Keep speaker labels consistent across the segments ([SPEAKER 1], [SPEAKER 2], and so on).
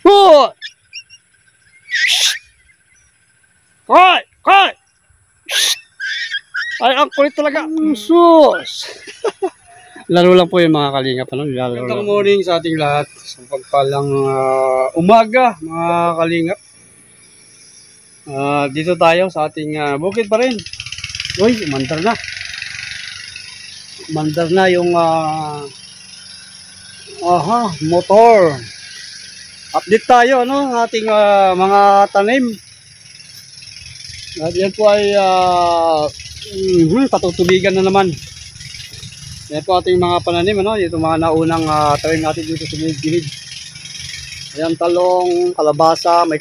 [SPEAKER 1] Oh! Koy! Koy! Ay, ang kulit talaga. Sus! Laro lang po yung mga kalingap. Magandang morning sa ating lahat. Sa pagpalang umaga, mga kalingap. Dito tayo sa ating bukid pa rin. Uy, umandar na. Umandar na yung motor. Update tayo, ano, ating mga tanim. At yan po ay patutubigan na naman. Yan po ating mga pananim, ano, ito mga naunang tanim natin dito sa gilid-gilid. Ayan, talong, kalabasa, may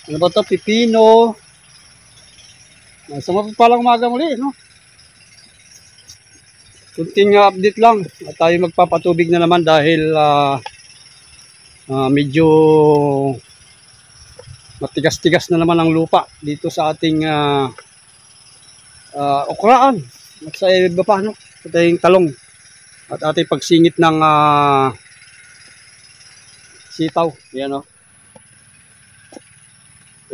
[SPEAKER 1] ano ba ito, pipino. Sa mapapalang umaga muli, no? Kunting update lang at tayo magpapatubig na naman dahil medyo matigas-tigas na naman ang lupa dito sa ating okraan at sa iba pa, no? Sa ating talong at ating pagsingit ng sitaw. Yan, no?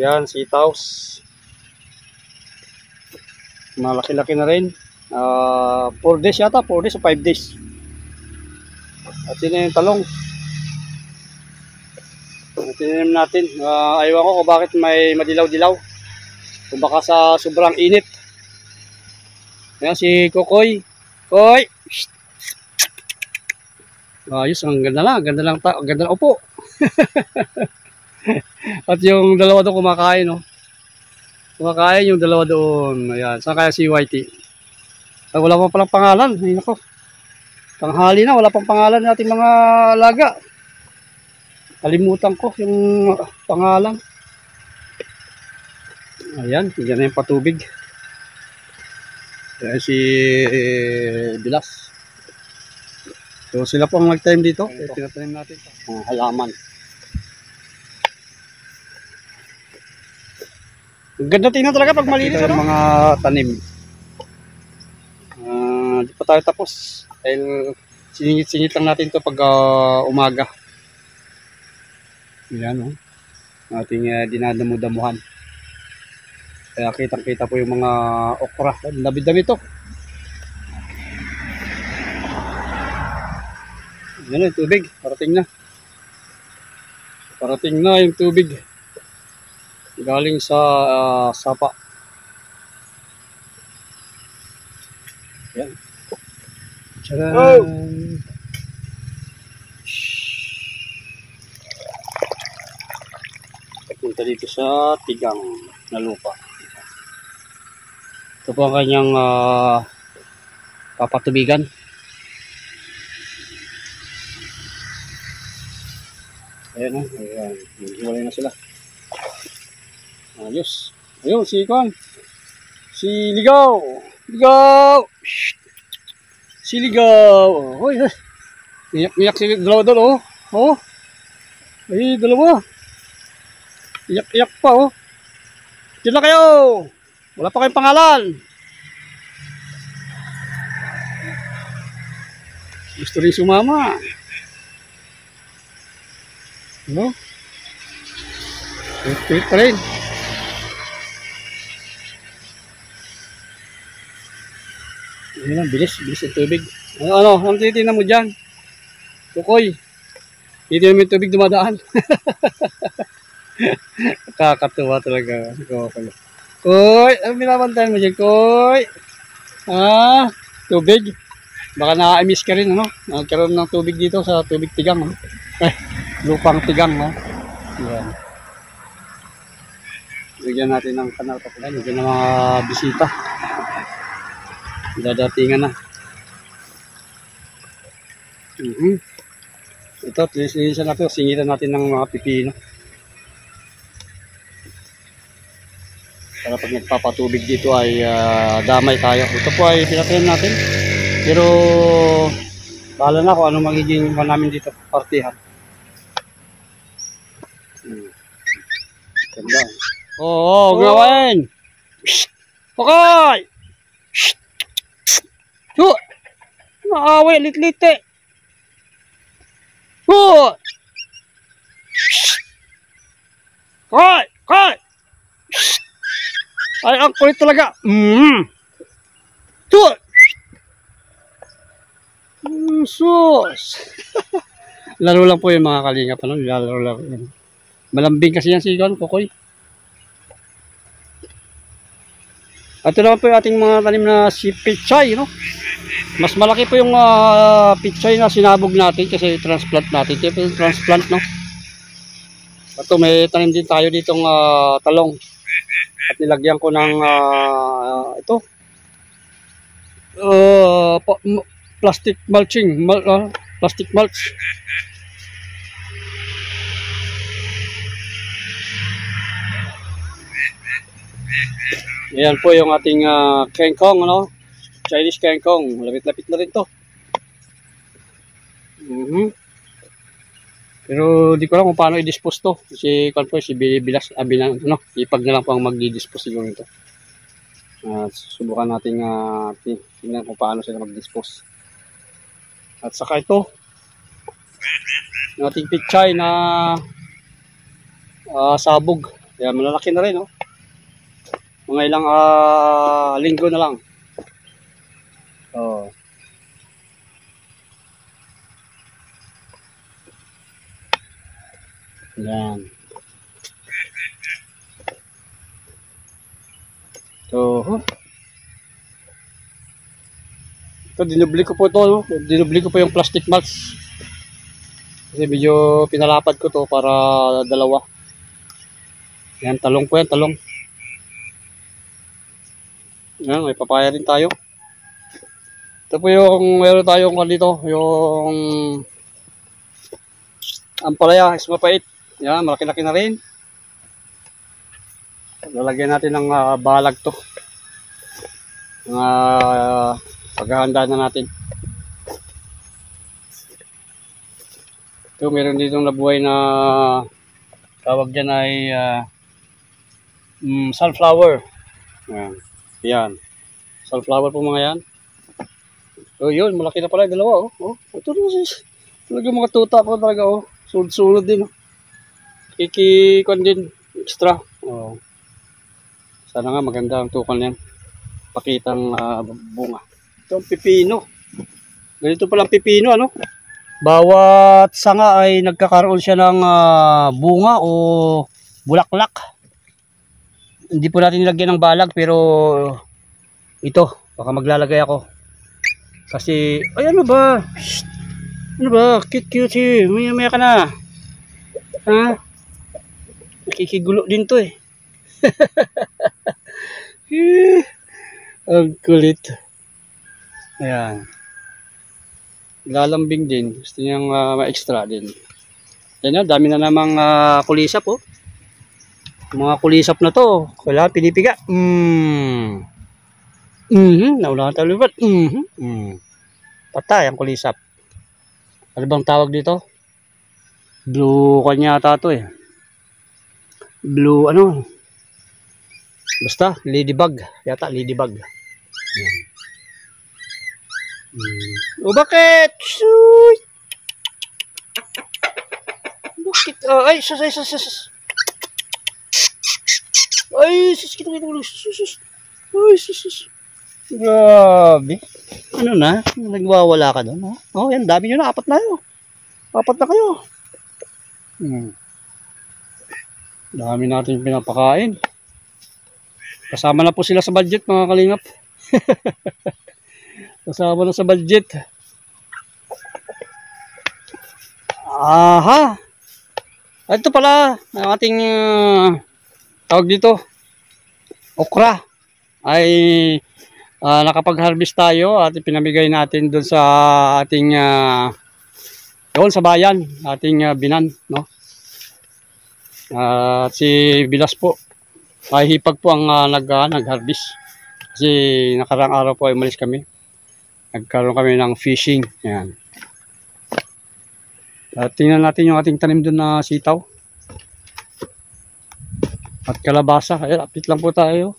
[SPEAKER 1] Yan, sitaws. Malaki-laki na rin. 4 days yata, 4 days o 5 days. At yun yung talong. Tinanim natin. Ayaw ko kung bakit may madilaw-dilaw. Kung baka sa sobrang init. Ayan si Kokoy. Koy! Ayos, ang ganda lang. Ang ganda lang upo. At yung dalawa doon kumakain, no? Kumakain yung dalawa doon. Ayan. Saan kaya si Whitey? Wala pa palang pangalan. Ay, nako. Tanghali na, wala pang pangalan natin mga alaga. Kalimutan ko yung pangalan. Ayan, yan na yung patubig. Ayan si Bilas. So sila po ang nag-time dito. Tinatanim natin halaman. Ang ganda tingnan talaga pag malinis, ano? Mga tanim. Di pa tayo tapos dahil siningit-singit lang natin to pag umaga. Yan, ating dinadamu-damuhan. Kaya kitang-kita po yung mga okra. Dami-dami to. Yan, yung tubig. Parating na yung tubig galing sa sapa. Yan. Tcharam! Oh! Punta dito sa tigang na lupa. Ito po ang kanyang papatubigan. Ayan, ayan. Hiwalay na sila. Ayos. Ayun, si Kwan. Si Ligaw. Ligaw! Si Ligaw. Hoy, hoy. Iyak-iyak si dalawa doon, oh. Oh. Ay, dalawa. Iyak-iyak pa, oh. Diyan na kayo. Wala pa kayong pangalan. Gusto rin sumama. No? Ito rin. Ayan lang, bilis ang tubig. Ang titignan mo dyan? Tukoy. Titignan mo yung tubig dumadaan. Kakatuwa talaga. Koy, ano binabantayan mo dyan, Koy? Tubig. Baka na-miss ka rin, ano? Nagkaroon ng tubig dito sa tubig tigang, no? Lupang tigang, no? Yan. Bigyan natin ng kanal pa pala. Bigyan ng mga bisita. Dadatingan na. Ito, linisan natin. Singitan natin ng mga pipino. Para pag nagpapatubig dito ay damay tayo. Ito po ay pinatanim natin. Pero bahala na kung ano magiging namin dito. Partihan. Ganda. Oo, gawain. Okay. Naaway, lit-lit eh. Oh! Koy! Koy! Ay, ang kulit talaga. Tuwa! Sus! Laro lang po yung mga kalingap. Ano? Laro lang. Malambing kasi yan si Kukoy. At ito naman po yung ating mga tanim na si Pichay, no? Mas malaki po yung Pichay na sinabog natin kasi transplant natin. Ito yung transplant, no? Ito, may tanim din tayo ditong talong. At nilagyan ko ng ito. Plastic mulching. Plastic mulch. Ayan po yung ating kengkong, ano? Chinese kengkong. Lapit-lapit na rin to. Pero di ko alam kung paano i-dispose to. Kasi kung po si Bilas, no? Ipag na lang po ang mag-dispose siguro nito. Subukan natin tingnan kung paano sila mag-dispose. At saka ito, yung ating pichay na sabog. Kaya malalaki na rin, no? Mga ilang linggo na lang. Yan. Ito, dinubli ko po ito, no? Dinubli ko po yung plastic mulch. Kasi medyo pinalapad ko to para dalawa. Yan, talong po yan, talong. Yan, may papaya rin tayo. Ito po yung meron tayong dito, yung ampalaya, is mapait. Yan, malaki-laki na rin. Lalagyan natin ng balag to. Paghahanda na natin. Ito, meron ditong nabuhay na tawag dyan ay sunflower. Yan. Sunflower po mga yan. So yun, malaki na pala yung dalawa. Ito talaga mga tuta po talaga. Sunod-sunod din. Kikikon din extra. Sana nga maganda ang tukal niyan. Pakitang bunga. Ito ang pipino. Ganito palang pipino, ano? Bawat sanga ay nagkakaroon siya ng bunga o bulaklak. Hindi po natin nilagyan ng balag pero ito, baka maglalagay ako. Kasi, ay ano ba? Shhh. Ano ba? Cute. Maya ka na. Ha? Nakikigulo din to eh. Ang kulit. Ayan. Lalambing din. Gusto niyang ma-extra din. Ayan na, dami na namang kulisap oh. Mga kulisap na to. Kailangan pinipiga. Naulangan tayo lipat. Patay ang kulisap. Ano bang tawag dito? Blue kanya ata to eh. Blue ano? Basta ladybug. Yata ladybug. Bakit? Bakit? Ay, sus. Ay, sus. Ay, sus. Grabe. Ano na? Nagwawala ka doon, ha? Yan. Dami nyo na. 4 na yun. 4 na kayo. Dami natin pinapakain. Kasama na po sila sa budget, mga kalingap. Kasama na sa budget. Aha. Ito pala, ang ating tawag dito, okra. Ay nakapag-harvest tayo at pinamigay natin doon sa ating doon sa bayan, ating binan, no? Si Bilas po ay hipag po ang nag-harvest. Kasi nakarang araw po ay umalis kami. Nagkaroon kami ng fishing. Yan. Tingnan natin yung ating tanim doon na sitaw. At kalabasa. Ayan, update lang po tayo.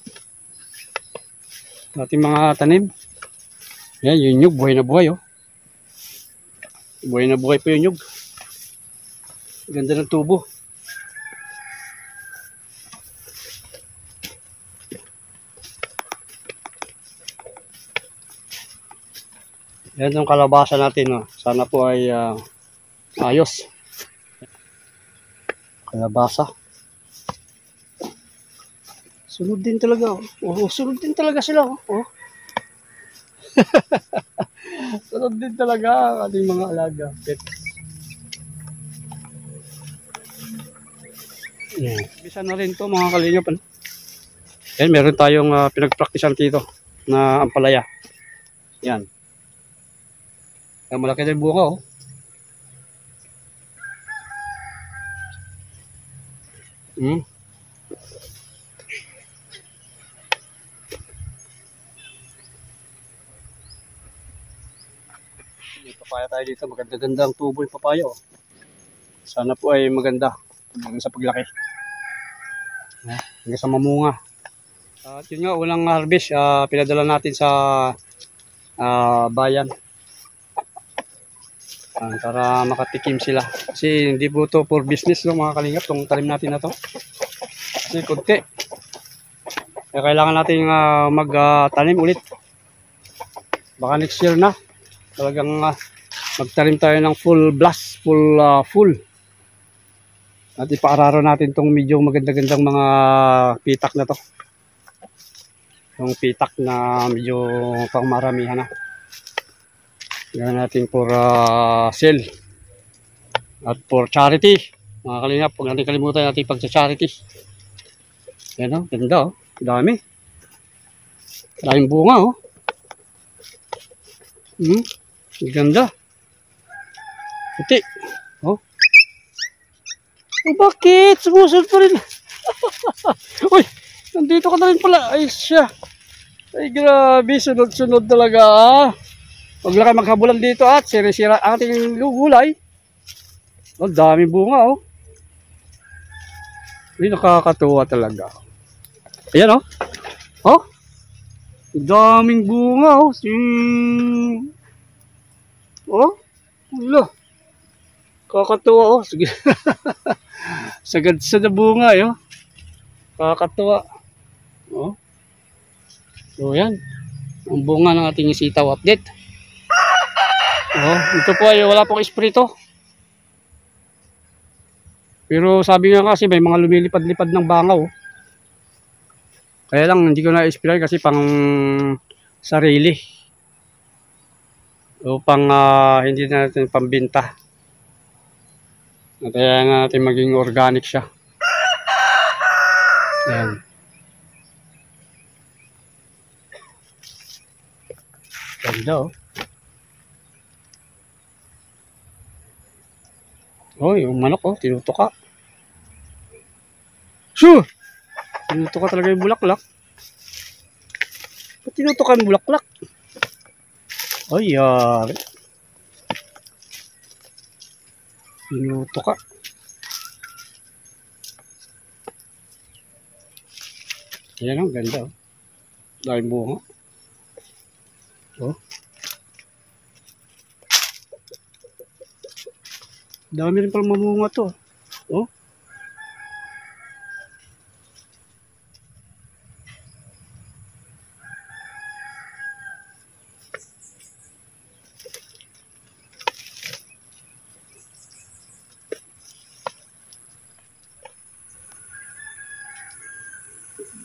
[SPEAKER 1] Ating mga tanim. Ayan, yung nyug. Buhay na buhay. Buhay na buhay po yung nyug. Ganda ng tubo. Yan yung kalabasa natin. Oh. Sana po ay ayos. Kalabasa. Sunod din talaga. Oh, sunod din talaga sila. Oh. Sunod din talaga ang ating mga alaga. Pet. Yan. Bisa na rin to mga kalingap. Yan, meron tayong pinagpraktisan dito na ampalaya. Yan. Yan, malaki na yung bunga, oh. May papaya tayo dito. Maganda-ganda ang tubo yung papaya, oh. Sana po ay maganda sa paglaki. Hanggang sa mamunga. At yun nga, unang harvest, pinadala natin sa bayan. Para makatikim sila. Kasi hindi po ito for business, no, mga kalingap, itong talim natin na to. Kasi kunti. Kaya kailangan natin magtanim ulit. Baka next year na. Talagang magtanim tayo ng full blast, full. At ipaararo natin itong medyo maganda-gandang mga pitak na to. Yung pitak na medyo pang maramihan na. Gawin natin for sale at for charity, mga kalingap. Huwag natin kalimutan natin pag-charity. Yan, oh, ganda, oh. Dami. Daming bunga, oh. Ganda. Puti. Oh. Oh, bakit? Sumusunod pa rin. Uy, nandito ka na rin pala. Ay, siya. Ay, grabe. Sunod-sunod talaga, ah. Huwag lang kayo maghabulan dito at sinisira ang ating gulay. Oh, dami bunga, oh. Hindi, nakakatuwa talaga. Ayan, oh. Oh. Daming bunga, oh. Oh. Wala. Kakatuwa, oh. Sige. Sagad sa na bunga, eh, oh. Kakatuwa. Oh. So, yan. Ang bunga ng ating sitaw update. Oh, ito po ay wala pong espiritu. Pero sabi nga kasi may mga lumilipad-lipad ng bangaw. Kaya lang hindi ko na-spray kasi pang sarili. O pang hindi natin pambinta. Kaya natin maging organic siya. Ayan. Ganda, oh. Oh, yung manok, oh, tinutuka. Shoo! Tinutuka talaga yung bulaklak. Ba't tinutuka yung bulaklak? Oh, yari. Tinutuka. Ayan, ang ganda, oh. Dahil bunga. Oh. Dami rin pala mamunga to. Oh.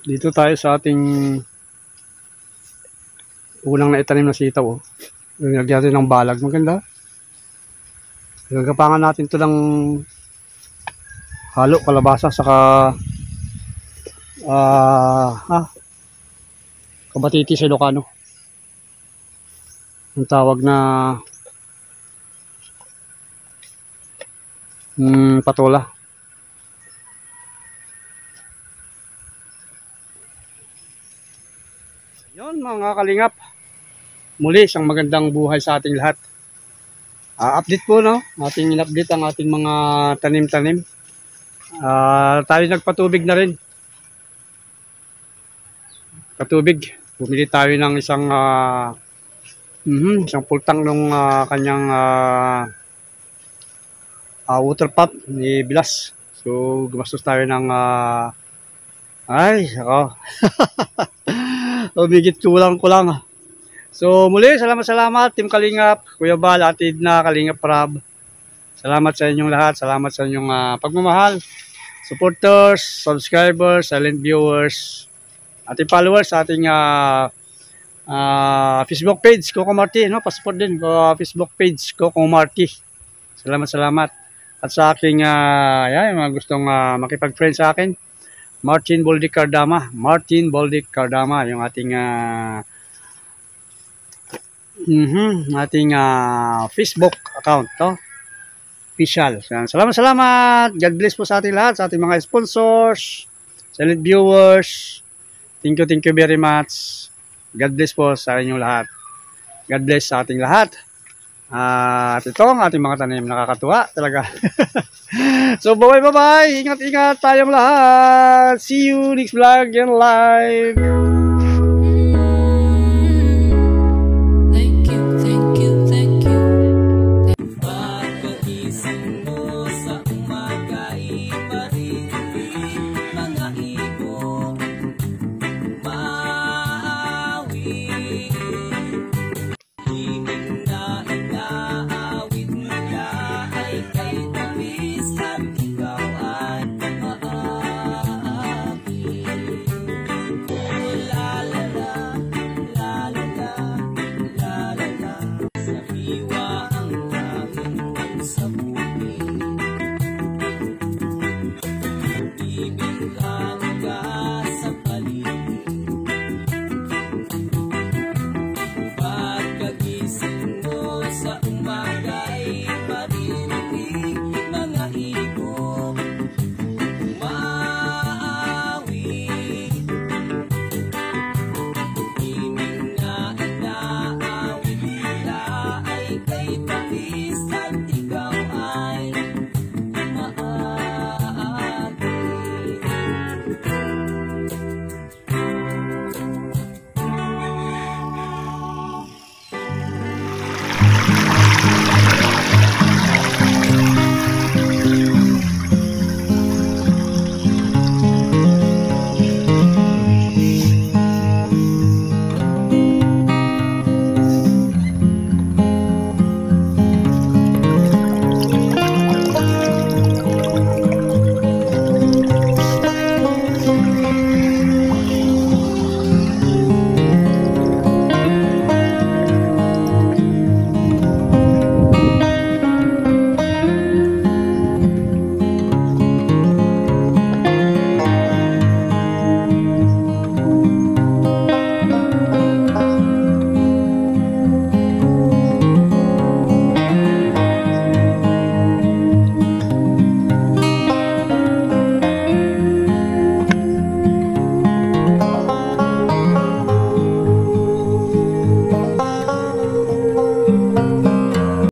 [SPEAKER 1] Dito tayo sa ating unang naitanim na sitaw, oh. Nilagyan natin ng balag. Maganda. Gagapangan natin ito ng halo, kalabasa, saka kabatiti sa Ilocano. Ang tawag na patola. Yun, mga kalingap. Muli, isang magandang buhay sa ating lahat. Update po, no? Ating in-update ang ating mga tanim-tanim. Tayo nagpatubig na rin. Patubig. Bumili tayo ng isang isang pultang ng kanyang water pump ni Bilas. So, gumastos tayo ng ay, ako. Umigit kulang. So, muli, salamat, Team Kalingap, Kuya Bal, Ate Edna, Kalingap Rab. Salamat sa inyong lahat. Salamat sa inyong pagmamahal. Supporters, subscribers, silent viewers, ating followers sa ating Facebook page, Coco Marty, no? Passport din, Facebook page, Coco Marty. Salamat. At sa aking, yan, mga gustong makipag-friend sa akin, Martin Boldic Cardama, yung ating Facebook account, to. Official. Salamat. God bless po sa ating lahat, sa ating mga sponsors, silent viewers. Thank you very much. God bless po sa inyong lahat. God bless sa ating lahat. At ito ang ating mga tanim. Nakakatuwa talaga. So, bye-bye. Ingat tayong lahat. See you next vlog and live.
[SPEAKER 2] Kay